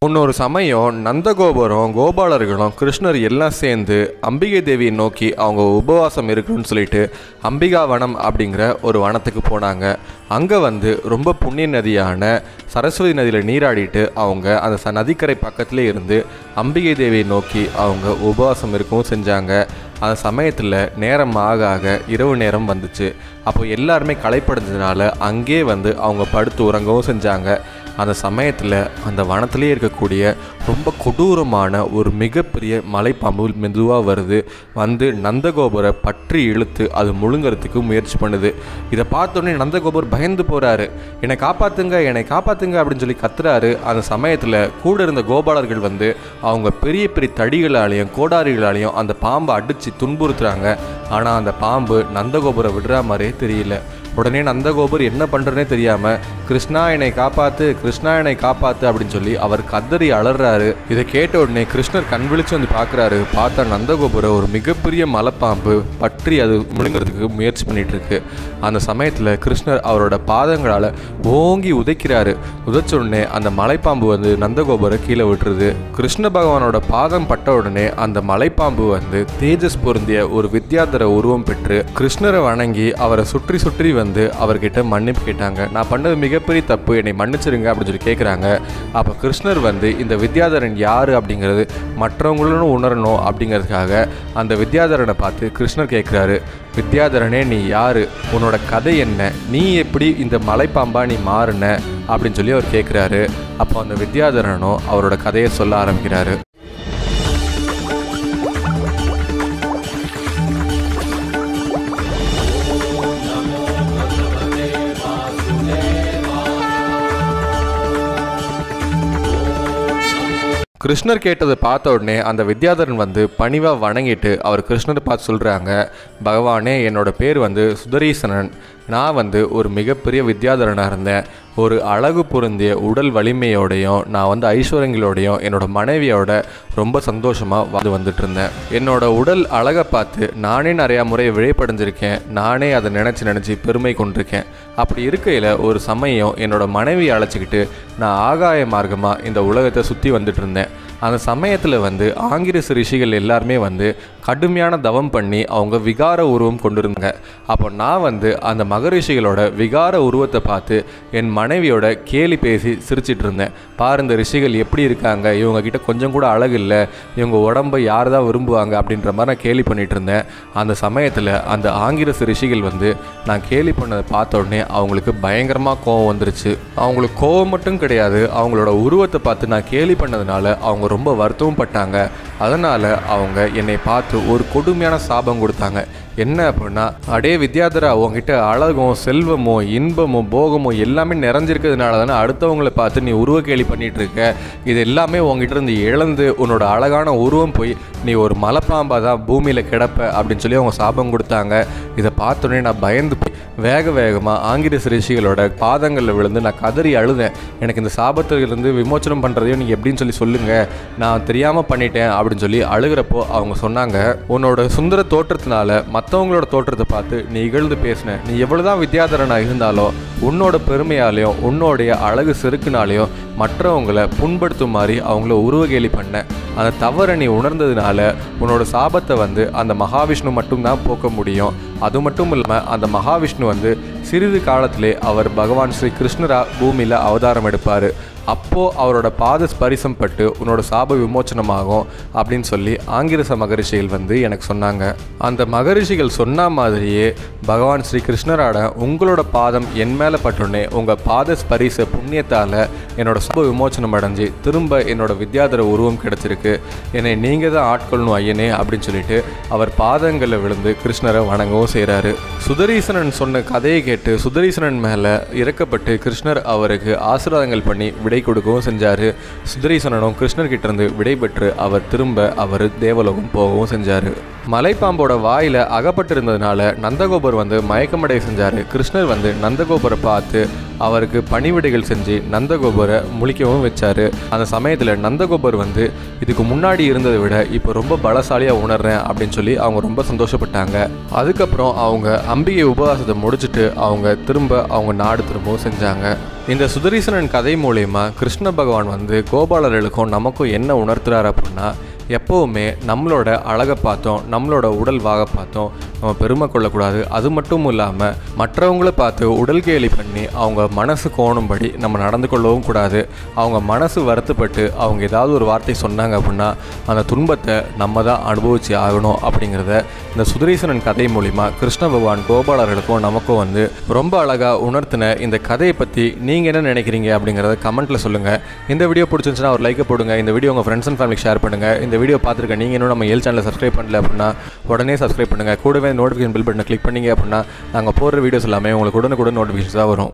முன்னொரு சமயம் நந்தகோபுரம் கோபாலர்களும் கிருஷ்ணர் எல்லாம் சேர்ந்து அம்பிகை தேவியை நோக்கி அவங்க உபவாசம் இருக்குன்னு சொல்லிட்டு அம்பிகா வனம் அப்படிங்கிற ஒரு வனத்துக்கு போனாங்க. அங்கே ரொம்ப புண்ணிய நதியான சரஸ்வதி நதியில் நீராடிட்டு அவங்க அந்த நதிக்கரை பக்கத்திலே இருந்து அம்பிகை தேவியை நோக்கி அவங்க உபவாசம் இருக்கவும் செஞ்சாங்க. அந்த சமயத்தில் நேரம் ஆக ஆக இரவு நேரம் வந்துச்சு. அப்போ எல்லாருமே களைப்படைஞ்சதுனால அங்கே அவங்க படுத்து உறங்கவும் செஞ்சாங்க. அந்த சமயத்தில் அந்த வனத்திலே இருக்கக்கூடிய ரொம்ப கொடூரமான ஒரு மிகப்பெரிய மலைப்பாம்பு மெதுவாக வந்து நந்தகோபுரை பற்றி இழுத்து அது முழுங்கிறதுக்கு முயற்சி பண்ணுது. இதை பார்த்தோன்னே நந்தகோபுர் பயந்து போகிறாரு. என்னை காப்பாற்றுங்க அப்படின்னு சொல்லி கத்துறாரு. அந்த சமயத்தில் கூட இருந்த கோபாலர்கள் அவங்க பெரிய பெரிய தடிகளாலையும் கோடாரிகளாலையும் அந்த பாம்பை அடித்து துன்புறுத்துறாங்க. ஆனால் அந்த பாம்பு நந்தகோபுரை விடுற மாதிரியே தெரியல. உடனே நந்தகோபுர் என்ன பண்ணுறதுனே தெரியாமல் கிருஷ்ணா என்னை காப்பாற்று அப்படின்னு சொல்லி அவர் கதறி அலறாரு. இதை கேட்ட உடனே கிருஷ்ணர் கண் விழிச்சு பார்க்குறாரு. பார்த்தா நந்தகோபுரை ஒரு மிகப்பெரிய மலைப்பாம்பு பற்றி அது முழுங்கிறதுக்கு முயற்சி பண்ணிட்டு இருக்கு. அந்த சமயத்தில் கிருஷ்ணர் அவரோட பாதங்களால் ஓங்கி உதைக்கிறாரு. உதைச்ச உடனே அந்த மலைப்பாம்பு நந்தகோபுரை கீழே விட்டுருது. கிருஷ்ண பகவானோட பாதம் பட்ட உடனே அந்த மலைப்பாம்பு தேஜஸ் பொருந்திய ஒரு வித்யாதர உருவம் பெற்று கிருஷ்ணரை வணங்கி அவரை சுற்றி அவர்கிட்ட மன்னிப்பு கேட்டாங்க. நான் பண்ணது மிகப்பெரிய தப்பு, என்னை மன்னிச்சிருங்க அப்படின்னு சொல்லி கேட்குறாங்க. அப்போ கிருஷ்ணர் இந்த வித்யாதரன் யார் அப்படிங்கிறது மற்றவங்களும் உணரணும் அப்படிங்கிறதுக்காக அந்த வித்யாதரனை பார்த்து கிருஷ்ணர் கேட்குறாரு, வித்யாதரனே நீ யாரு, உன்னோட கதை என்ன, நீ எப்படி இந்த மலைப்பாம்பா நீ மாறின அப்படின்னு சொல்லி அவர் கேட்குறாரு. அப்போ அந்த வித்யாதரனும் அவரோட கதையை சொல்ல ஆரம்பிக்கிறாரு. கிருஷ்ணர் கேட்டதை பார்த்த உடனே அந்த வித்யாதரன் பணிவாக வணங்கிட்டு அவர் கிருஷ்ணரை பார்த்து சொல்கிறாங்க, பகவானே என்னோட பேர் சுதரீசனன். நான் ஒரு மிகப்பெரிய வித்யாதரனாக இருந்தேன். ஒரு அழகு பொருந்திய உடல் வலிமையோடையும் நான் ஐஸ்வர்யங்களோடையும் என்னோட மனைவியோட ரொம்ப சந்தோஷமாக வந்துட்டு இருந்தேன். என்னோட உடல் அழகை பார்த்து நானே நிறையா முறை விழைப்படைஞ்சிருக்கேன். நானே அதை நினச்சி பெருமை கொண்டிருக்கேன். அப்படி இருக்கையில் ஒரு சமயம் என்னோட மனைவியை அழைச்சிக்கிட்டு நான் ஆகாய மார்க்கமாக இந்த உலகத்தை சுற்றி வந்துட்டு இருந்தேன். அந்த சமயத்தில் ஆங்கிரஸ் ரிஷிகள் எல்லாருமே கடுமையான தவம் பண்ணி அவங்க விகார உருவம் கொண்டிருந்தாங்க. அப்போ நான் அந்த மகரிஷிகளோட விகார உருவத்தை பார்த்து என் மனைவியோட கேலி பேசி சிரிச்சிட்டு இருந்தேன். பாரு இந்த ரிஷிகள் எப்படி இருக்காங்க, இவங்க கிட்ட கொஞ்சம் கூட அழகு இல்லை, இவங்க உடம்பை யார் தான் விரும்புவாங்க அப்படின்ற மாதிரி நான் கேலி பண்ணிட்டு இருந்தேன். அந்த சமயத்தில் அந்த ஆங்கிரஸ் ரிஷிகள் நான் கேலி பண்ணதை பார்த்த உடனே அவங்களுக்கு பயங்கரமாக கோபம் வந்துருச்சு. அவங்களுக்கு கோபம் மட்டும் கிடையாது, அவங்களோட உருவத்தை பார்த்து நான் கேலி பண்ணதுனால அவங்க ரொம்ப வருத்தமும் பட்டாங்க. அதனால் அவங்க என்னை பார்த்து ஒரு கொடுமையான சாபம் கொடுத்தாங்க. என்ன அப்படின்னா, அடே வித்யாதரா, உங்ககிட்ட அழகும் செல்வமோ இன்பமோ போகமோ எல்லாமே நிறைஞ்சிருக்கிறதுனால தானே அடுத்தவங்களை பார்த்து நீ உருவ கேலி பண்ணிட்டு இருக்க. இது எல்லாமே உங்ககிட்ட இருந்து இழந்து உன்னோட அழகான உருவம் போய் நீ ஒரு மலைப்பாம்பாக தான் பூமியில் கிடப்ப அப்படின்னு சொல்லி அவங்க சாபம் கொடுத்தாங்க. இதை பார்த்தோன்னே நான் பயந்து போய் வேகமாக ஆங்கிரஸ் ரிஷிகளோட பாதங்களில் விழுந்து நான் கதறி அழுதேன். எனக்கு இந்த சாபத்திலிருந்து விமோச்சனம் பண்ணுறதையும் நீங்கள் எப்படின்னு சொல்லி சொல்லுங்கள், நான் தெரியாமல் பண்ணிட்டேன் அப்படின்னு சொல்லி அழுகிறப்போ அவங்க சொன்னாங்க, உன்னோட சுந்தர தோற்றத்தினால மற்றவங்களோட தோற்றத்தை பார்த்து நீ இகழ்ந்து பேசின. நீ எவ்வளோதான் வித்யாதரனாக இருந்தாலும் உன்னோட பெருமையாலையும் உன்னோடைய அழகு செருக்குனாலையும் மற்றவங்களை புண்படுத்தும் மாதிரி அவங்கள உருவகேலி பண்ண. அந்த தவறை நீ உணர்ந்ததுனால உன்னோட சாபத்தை அந்த மகாவிஷ்ணு மட்டும்தான் போக்க முடியும். அது மட்டும் இல்லாமல் அந்த மகாவிஷ்ணு சிறிது காலத்திலே அவர் பகவான் ஸ்ரீ கிருஷ்ணரா பூமியில் அவதாரம் எடுப்பார். அப்போது அவரோட பாத ஸ்பரிசம் பட்டு உன்னோட சாப விமோச்சனமாகும் அப்படின்னு சொல்லி ஆங்கிரச மகரிஷிகள் எனக்கு சொன்னாங்க. அந்த மகரிஷிகள் சொன்ன மாதிரியே பகவான் ஸ்ரீ கிருஷ்ணரோட உங்களோட பாதம் என் மேலே பட்டுனே உங்கள் பாத ஸ்பரிச புண்ணியத்தால் என்னோட சாப விமோச்சனம் அடைஞ்சு திரும்ப என்னோட வித்யாதர உருவம் கிடச்சிருக்கு. என்னை நீங்கள் தான் ஆட்கொள்ளணும் ஐயனே அப்படின்னு சொல்லிட்டு அவர் பாதங்களில் விழுந்து கிருஷ்ணரை வணங்கவும் செய்கிறாரு. சுதரீசனன் சொன்ன கதையை கேட்டு சுதரீசனன் மேலே இறக்கப்பட்டு கிருஷ்ணர் அவருக்கு ஆசீர்வாதங்கள் பண்ணி விடை கொடுக்கவும் செஞ்சார். சுதரீசனனும் கிருஷ்ணர்கிட்ட இருந்து விடை பெற்று அவர் திரும்ப தேவலோகம் போகவும் செஞ்சார். மலைப்பாம்போட வாயில் அகப்பட்டிருந்ததுனால நந்தகோபர் மயக்கமடைய செஞ்சார். கிருஷ்ணர் நந்தகோபரை பார்த்து அவருக்கு பணிவிடைகள் செஞ்சு நந்தகோபரை முழிக்கவும் வச்சார். அந்த சமயத்தில் நந்தகோபர் வந்து இதுக்கு முன்னாடி இருந்ததை விட இப்போ ரொம்ப பலசாலியாக உணர்றேன் அப்படின்னு சொல்லி அவங்க ரொம்ப சந்தோஷப்பட்டாங்க. அதுக்கப்புறம் அவங்க அம்பிகை உபவாசத்தை முடிச்சுட்டு அவங்க அவங்க நாடு திரும்பவும் செஞ்சாங்க. இந்த சுதர்சனன் கதை மூலயமா கிருஷ்ண பகவான் வந்து கோபாலர்களுக்கும் நமக்கும் என்ன உணர்த்துறாரு அப்படின்னா, எப்போவுமே நம்மளோட அழகை பார்த்தோம், நம்மளோட உடல் வாக பார்த்தோம் நம்ம பெருமை கொள்ளக்கூடாது. அது மட்டும் இல்லாமல் மற்றவங்கள பார்த்து உடல் கேலி பண்ணி அவங்க மனசு கோணும்படி நம்ம நடந்து கொள்ளவும் கூடாது. அவங்க மனசு வருத்தப்பட்டு அவங்க ஏதாவது ஒரு வார்த்தை சொன்னாங்க அப்படின்னா அந்த துன்பத்தை நம்ம தான் அனுபவிச்சு ஆகணும் அப்படிங்கிறத இந்த சுதர்சனன் கதை மூலிமா கிருஷ்ண பகவான் கோபாலர்களுக்கும் நமக்கும் வந்து ரொம்ப அழகாக உணர்த்தின இந்த கதையை பற்றி நீங்கள் என்ன நினைக்கிறீங்க அப்படிங்கிறத கமெண்ட்டில் சொல்லுங்கள். இந்த வீடியோ பிடிச்சிருந்துச்சுன்னா ஒரு லைக்கை போடுங்க. இந்த வீடியோ உங்கள் ஃப்ரெண்ட்ஸ் அண்ட் ஃபேமிலிக்கு ஷேர் பண்ணுங்கள். இந்த வீடியோ பார்த்துருக்கேன் நீங்கள் இன்னும் நம்ம ஏல் சேனலை சப்ஸ்கிரைப் பண்ணல அப்படின்னா உடனே சப்ஸ்கிரைப் பண்ணுங்கள். கூடவே நோட்டிஃபிகேஷன் பில் பட்டனை கிளிக் பண்ணிங்க அப்படின்னா நாங்கள் போடுற வீடியோஸ் எல்லாமே உங்களுக்கு உடனுக்குடன் நோட்டிஃபிகேஷன்ஸாக வரும்.